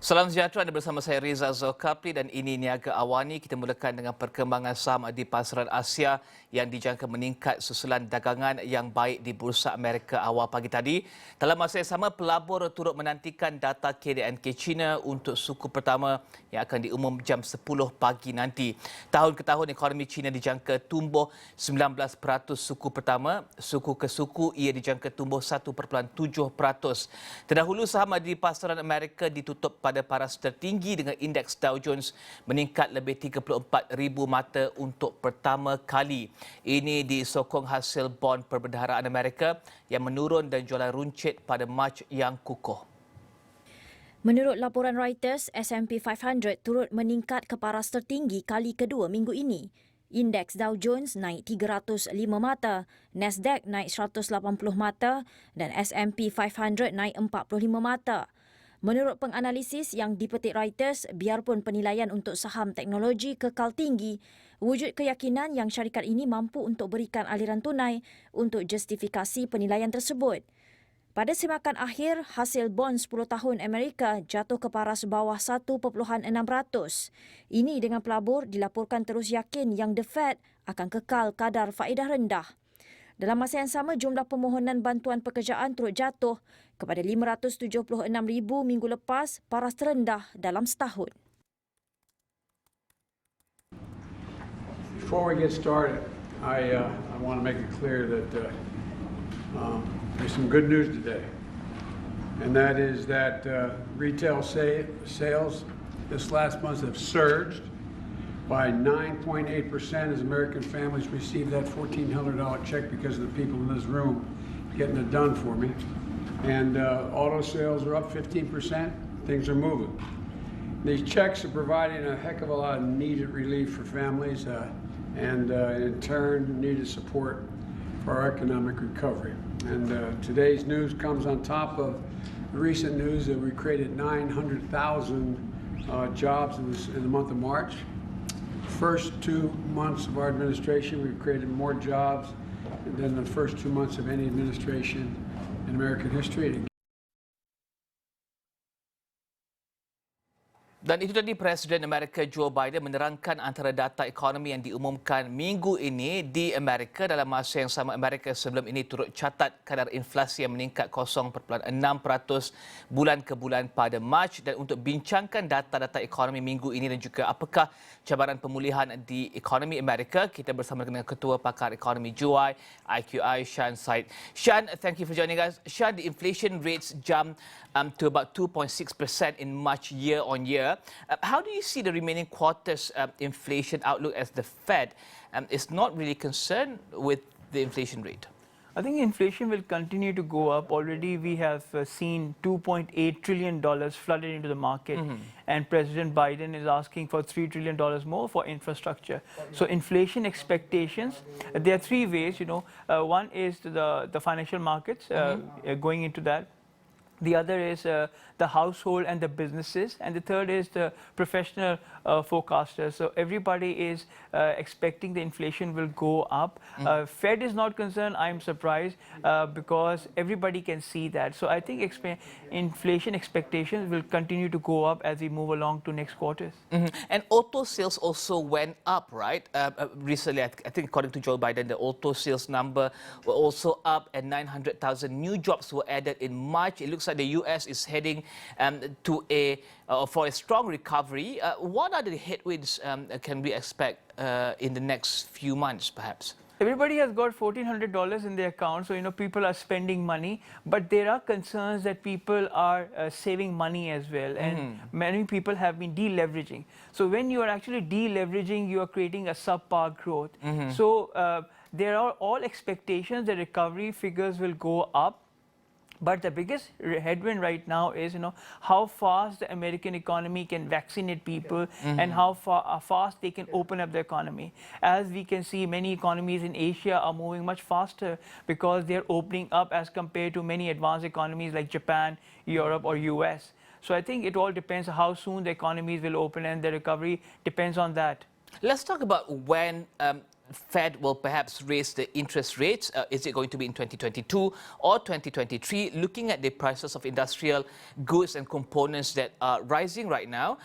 Salam sejahtera, anda bersama saya Reza Zulkafli dan ini Niaga Awani. Kita mulakan dengan perkembangan saham di pasaran Asia yang dijangka meningkat susulan dagangan yang baik di Bursa Amerika awal pagi tadi. Dalam masa yang sama, pelabur turut menantikan data KDNK China untuk suku pertama yang akan diumum jam 10 pagi nanti. Tahun ke tahun, ekonomi China dijangka tumbuh 19% suku pertama. Suku ke suku, ia dijangka tumbuh 1.7%. Terdahulu, saham di pasaran Amerika ditutup pada paras tertinggi dengan indeks Dow Jones meningkat lebih 34,000 mata untuk pertama kali. Ini disokong hasil bond perbendaharaan Amerika yang menurun dan jualan runcit pada Mac yang kukuh. Menurut laporan Reuters, S&P 500 turut meningkat ke paras tertinggi kali kedua minggu ini. Indeks Dow Jones naik 305 mata, Nasdaq naik 180 mata dan S&P 500 naik 45 mata. Menurut penganalisis yang dipetik Reuters, biarpun penilaian untuk saham teknologi kekal tinggi, wujud keyakinan yang syarikat ini mampu untuk berikan aliran tunai untuk justifikasi penilaian tersebut. Pada semakan akhir, hasil bond 10 tahun Amerika jatuh ke paras bawah 1.6%. Ini dengan pelabur dilaporkan terus yakin yang The Fed akan kekal kadar faedah rendah. Dalam masa yang sama, jumlah permohonan bantuan pekerjaan turut jatuh kepada 576,000 minggu lepas, paras terendah dalam setahun. Before we get started, I want to make it clear that there's some good news today, and that is that retail sales this last month have surged by 9.8% as American families received that $1,400 check because of the people in this room getting it done for me. And auto sales are up 15%. Things are moving. These checks are providing a heck of a lot of needed relief for families and in turn needed support for our economic recovery. And today's news comes on top of the recent news that we created 900,000 jobs in the month of March. First 2 months of our administration, we've created more jobs than the first 2 months of any administration in American history. Dan itu tadi Presiden Amerika Joe Biden menerangkan antara data ekonomi yang diumumkan minggu ini di Amerika. Dalam masa yang sama, Amerika sebelum ini turut catat kadar inflasi yang meningkat 0.6% bulan ke bulan pada Mac. Dan untuk bincangkan data-data ekonomi minggu ini dan juga apakah cabaran pemulihan di ekonomi Amerika, kita bersama dengan Ketua Pakar Ekonomi JUI, IQI, Shan Said. Shan, thank you for joining us. Shan, the inflation rates jumped to about 2.6% in March year on year. How do you see the remaining quarters inflation outlook as the Fed is not really concerned with the inflation rate? I think inflation will continue to go up. Already we have seen $2.8 trillion flooded into the market, and President Biden is asking for $3 trillion more for infrastructure. So inflation expectations, there are three ways, one is the financial markets going into that. The other is the household and the businesses, and the third is the professional forecasters. So everybody is expecting the inflation will go up. Fed is not concerned. I'm surprised because everybody can see that. So I think inflation expectations will continue to go up as we move along to next quarters. And auto sales also went up, right? Recently, I think according to Joe Biden, the auto sales number were also up, and 900,000 new jobs were added in March. It looks like the US is heading for a strong recovery. What are the headwinds can we expect in the next few months, perhaps? Everybody has got $1,400 in their account, so people are spending money, but there are concerns that people are saving money as well, and many people have been deleveraging. So when you are actually deleveraging, you are creating a subpar growth. So there are all expectations that recovery figures will go up. But the biggest headwind right now is, how fast the American economy can vaccinate people and how fast they can open up the economy. As we can see, many economies in Asia are moving much faster because they're opening up as compared to many advanced economies like Japan, Europe, or US. So I think it all depends how soon the economies will open, and the recovery depends on that. Let's talk about when Fed will perhaps raise the interest rates. Is it going to be in 2022 or 2023? Looking at the prices of industrial goods and components that are rising right now,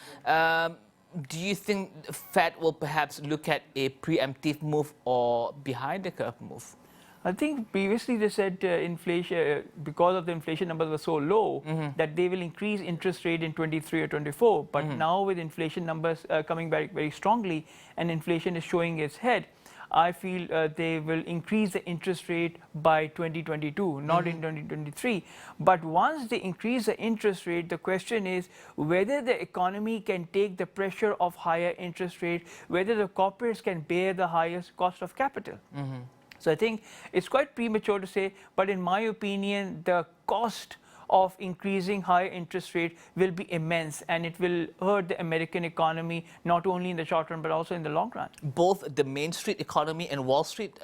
do you think Fed will perhaps look at a preemptive move or behind the curve move? I think previously they said inflation, because of the inflation numbers were so low, that they will increase interest rate in 23 or 24. But now with inflation numbers coming back very strongly and inflation is showing its head, I feel they will increase the interest rate by 2022, not in 2023. But once they increase the interest rate, the question is whether the economy can take the pressure of higher interest rate, whether the corporates can bear the highest cost of capital. So I think it's quite premature to say, but in my opinion, the cost of increasing higher interest rate will be immense, and it will hurt the American economy not only in the short run but also in the long run. Both the Main Street economy and Wall Street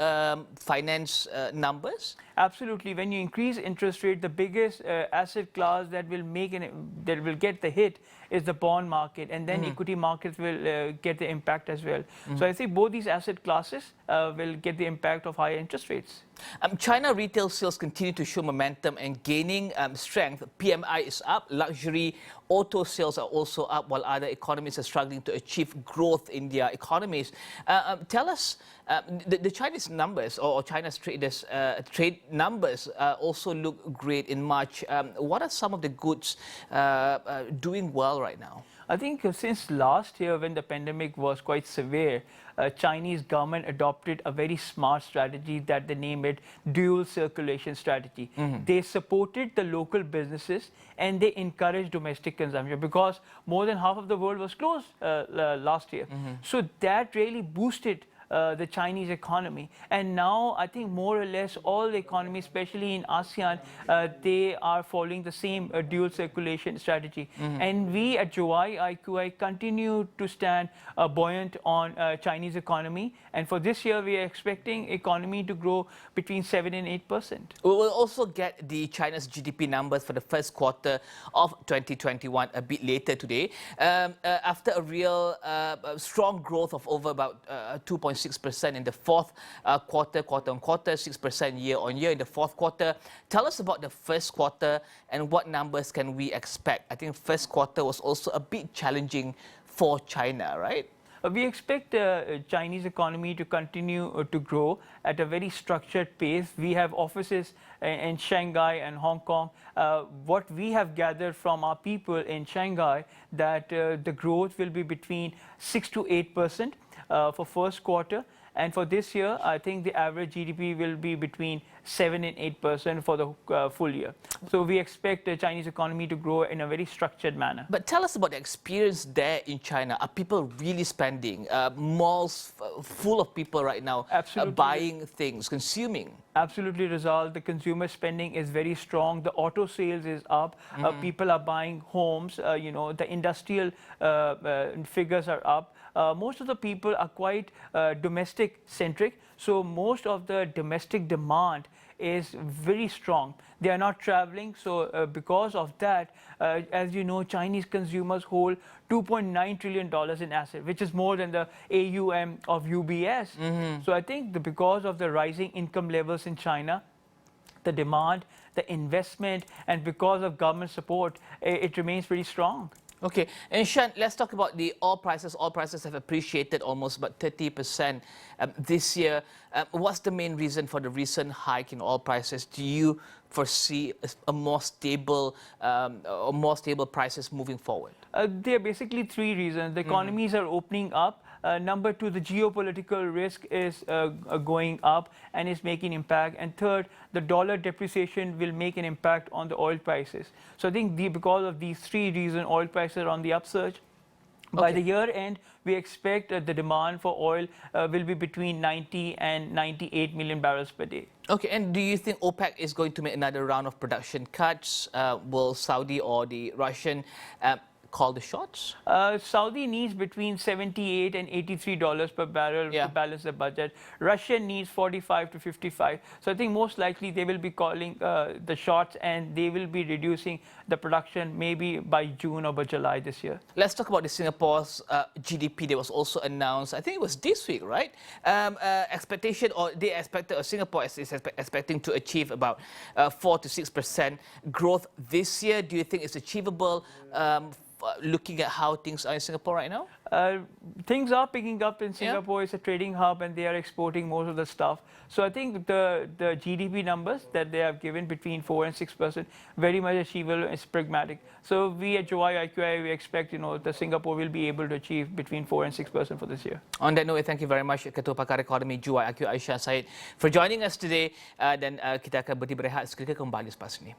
finance numbers? Absolutely. When you increase interest rate, the biggest asset class that will get the hit is the bond market, and then equity markets will get the impact as well. So I think both these asset classes will get the impact of higher interest rates. China retail sales continue to show momentum and gaining strength. PMI is up, luxury auto sales are also up, while other economies are struggling to achieve growth in their economies. Tell us, the Chinese numbers or China's trade numbers also look great in March. What are some of the goods doing well right now? I think since last year, when the pandemic was quite severe, Chinese government adopted a very smart strategy that they named it dual circulation strategy. They supported the local businesses and they encouraged domestic consumption because more than half of the world was closed last year. So that really boosted the Chinese economy. And now I think more or less all the economies, especially in ASEAN, they are following the same dual circulation strategy. And we at Jiwai IQI continue to stand buoyant on Chinese economy. And for this year, we are expecting economy to grow between 7 and 8%. We will also get the China's GDP numbers for the first quarter of 2021 a bit later today. After a real strong growth of over about 2.6% in the fourth quarter on quarter, 6% year on year in the fourth quarter. Tell us about the first quarter and what numbers can we expect? I think first quarter was also a bit challenging for China, right? We expect Chinese economy to continue to grow at a very structured pace. We have offices in Shanghai and Hong Kong. What we have gathered from our people in Shanghai, that the growth will be between 6 to 8% for first quarter. And for this year, I think the average GDP will be between 7 and 8% for the full year. So we expect the Chinese economy to grow in a very structured manner. But tell us about the experience there in China. Are people really spending? Malls full of people right now buying things, consuming? Absolutely, Rizal. The consumer spending is very strong. The auto sales is up. People are buying homes. The industrial figures are up. Most of the people are quite domestic centric. So most of the domestic demand is very strong. They are not traveling. So because of that, as you know, Chinese consumers hold $2.9 trillion in assets, which is more than the AUM of UBS. So I think because of the rising income levels in China, the demand, the investment, and because of government support, it remains pretty strong. Okay, and Shan, let's talk about the oil prices. Oil prices have appreciated almost about 30% this year. What's the main reason for the recent hike in oil prices? Do you foresee a more stable prices moving forward? There are basically three reasons. The economies are opening up. Number two, the geopolitical risk is going up and is making impact. And third, the dollar depreciation will make an impact on the oil prices. So I think because of these three reasons, oil prices are on the upsurge. By the year end, we expect the demand for oil will be between 90 and 98 million barrels per day. Okay, and do you think OPEC is going to make another round of production cuts? Will Saudi or the Russian call the shots? Saudi needs between $78 and $83 per barrel Yeah. to balance the budget. Russia needs 45 to 55. So I think most likely they will be calling the shots, and they will be reducing the production maybe by June or by July this year. Let's talk about the Singapore's GDP that was also announced. I think it was this week, right? Expectation, or they expected, or Singapore is expecting to achieve about 4 to 6% growth this year. Do you think it's achievable? Looking at how things are in Singapore right now? Things are picking up in Yeah. Singapore. It's a trading hub, and they are exporting most of the stuff. So I think the GDP numbers that they have given between 4 and 6% very much achievable. It's pragmatic. So we at Joy IQI, we expect the Singapore will be able to achieve between 4 and 6% for this year. On that note, thank you very much Ketua Pakar Ekonomi Joy IQI Aisyah Said for joining us today. Dan kita akan berhenti berehat seketika, kembali selepas ini.